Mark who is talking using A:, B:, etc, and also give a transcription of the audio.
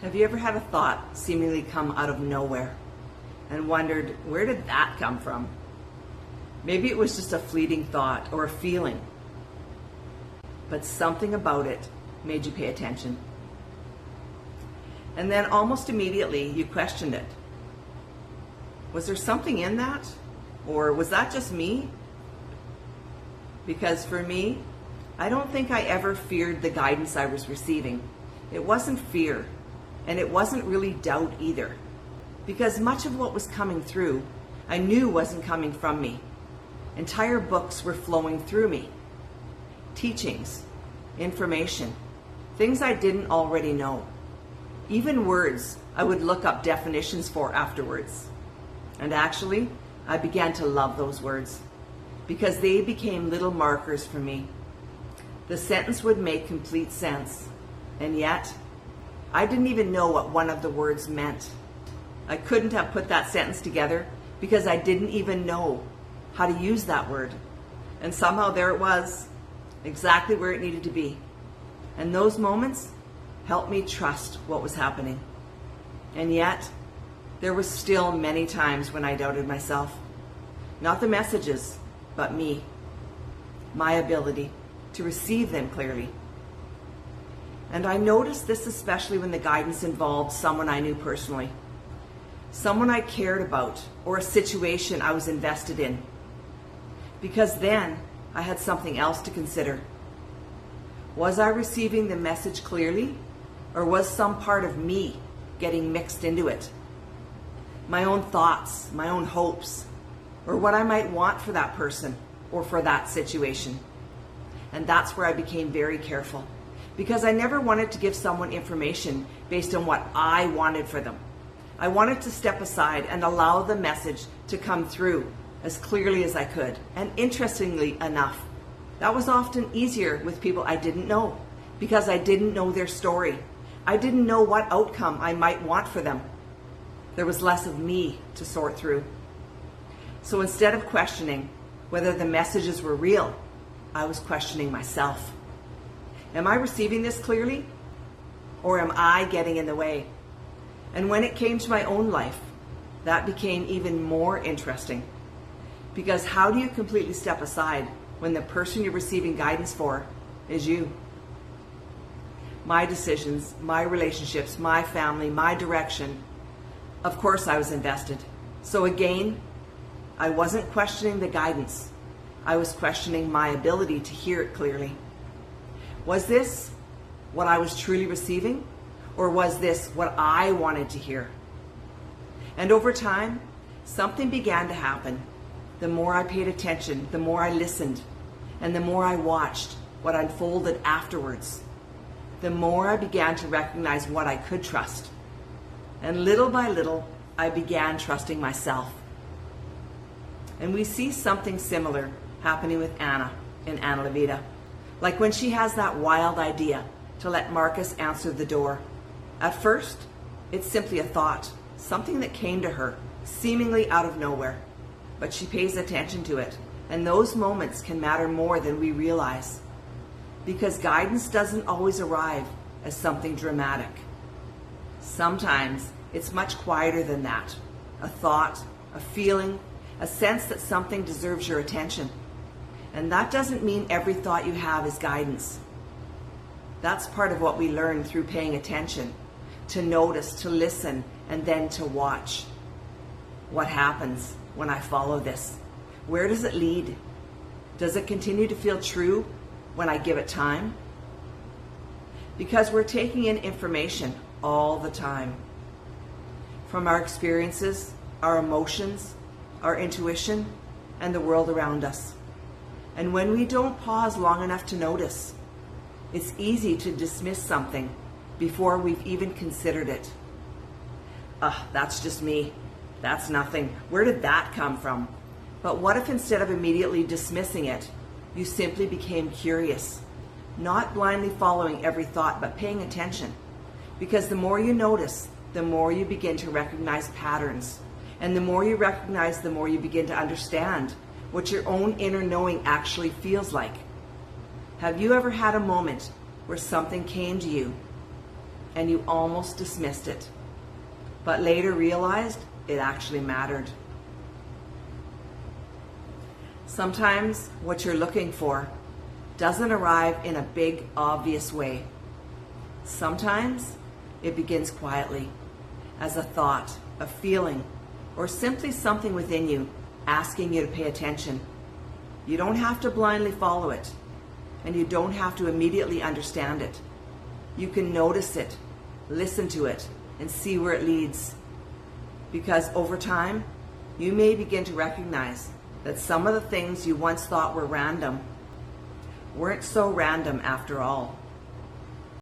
A: Have you ever had a thought seemingly come out of nowhere and wondered, where did that come from? Maybe it was just a fleeting thought or a feeling, but something about it made you pay attention. And then almost immediately you questioned it. Was there something in that? Or was that just me? Because for me, I don't think I ever feared the guidance I was receiving. It wasn't fear, and it wasn't really doubt either. Because much of what was coming through, I knew wasn't coming from me. Entire books were flowing through me. Teachings, information, things I didn't already know. Even words I would look up definitions for afterwards. And actually, I began to love those words because they became little markers for me. The sentence would make complete sense, and yet I didn't even know what one of the words meant. I couldn't have put that sentence together because I didn't even know how to use that word. And somehow there it was, exactly where it needed to be. And those moments helped me trust what was happening. And yet, there were still many times when I doubted myself. Not the messages, but me. My ability to receive them clearly. And I noticed this especially when the guidance involved someone I knew personally. Someone I cared about, or a situation I was invested in. Because then I had something else to consider. Was I receiving the message clearly, or was some part of me getting mixed into it? My own thoughts, my own hopes, or what I might want for that person or for that situation. And that's where I became very careful, because I never wanted to give someone information based on what I wanted for them. I wanted to step aside and allow the message to come through as clearly as I could. And interestingly enough, that was often easier with people I didn't know, because I didn't know their story. I didn't know what outcome I might want for them. There was less of me to sort through. So instead of questioning whether the messages were real, I was questioning myself. Am I receiving this clearly? Or am I getting in the way? And when it came to my own life, that became even more interesting. Because how do you completely step aside when the person you're receiving guidance for is you? My decisions, my relationships, my family, my direction. Of course I was invested. So again, I wasn't questioning the guidance. I was questioning my ability to hear it clearly. Was this what I was truly receiving? Or was this what I wanted to hear? And over time, something began to happen. The more I paid attention, the more I listened, and the more I watched what unfolded afterwards, the more I began to recognize what I could trust. And little by little, I began trusting myself. And we see something similar happening with Anna in Anna Levita. Like when she has that wild idea to let Marcus answer the door. At first, it's simply a thought, something that came to her, seemingly out of nowhere. But she pays attention to it, and those moments can matter more than we realize. Because guidance doesn't always arrive as something dramatic. Sometimes it's much quieter than that. A thought, a feeling, a sense that something deserves your attention. And that doesn't mean every thought you have is guidance. That's part of what we learn through paying attention, to notice, to listen, and then to watch. What happens when I follow this? Where does it lead? Does it continue to feel true when I give it time? Because we're taking in information all the time. From our experiences, our emotions, our intuition, and the world around us. And when we don't pause long enough to notice, it's easy to dismiss something before we've even considered it. That's just me. That's nothing. Where did that come from? But what if instead of immediately dismissing it, you simply became curious, not blindly following every thought, but paying attention? Because the more you notice, the more you begin to recognize patterns. And the more you recognize, the more you begin to understand what your own inner knowing actually feels like. Have you ever had a moment where something came to you and you almost dismissed it, but later realized it actually mattered. Sometimes what you're looking for doesn't arrive in a big, obvious way. Sometimes it begins quietly, as a thought, a feeling, or simply something within you asking you to pay attention. You don't have to blindly follow it, and you don't have to immediately understand it. You can notice it, listen to it, and see where it leads. Because over time, you may begin to recognize that some of the things you once thought were random weren't so random after all.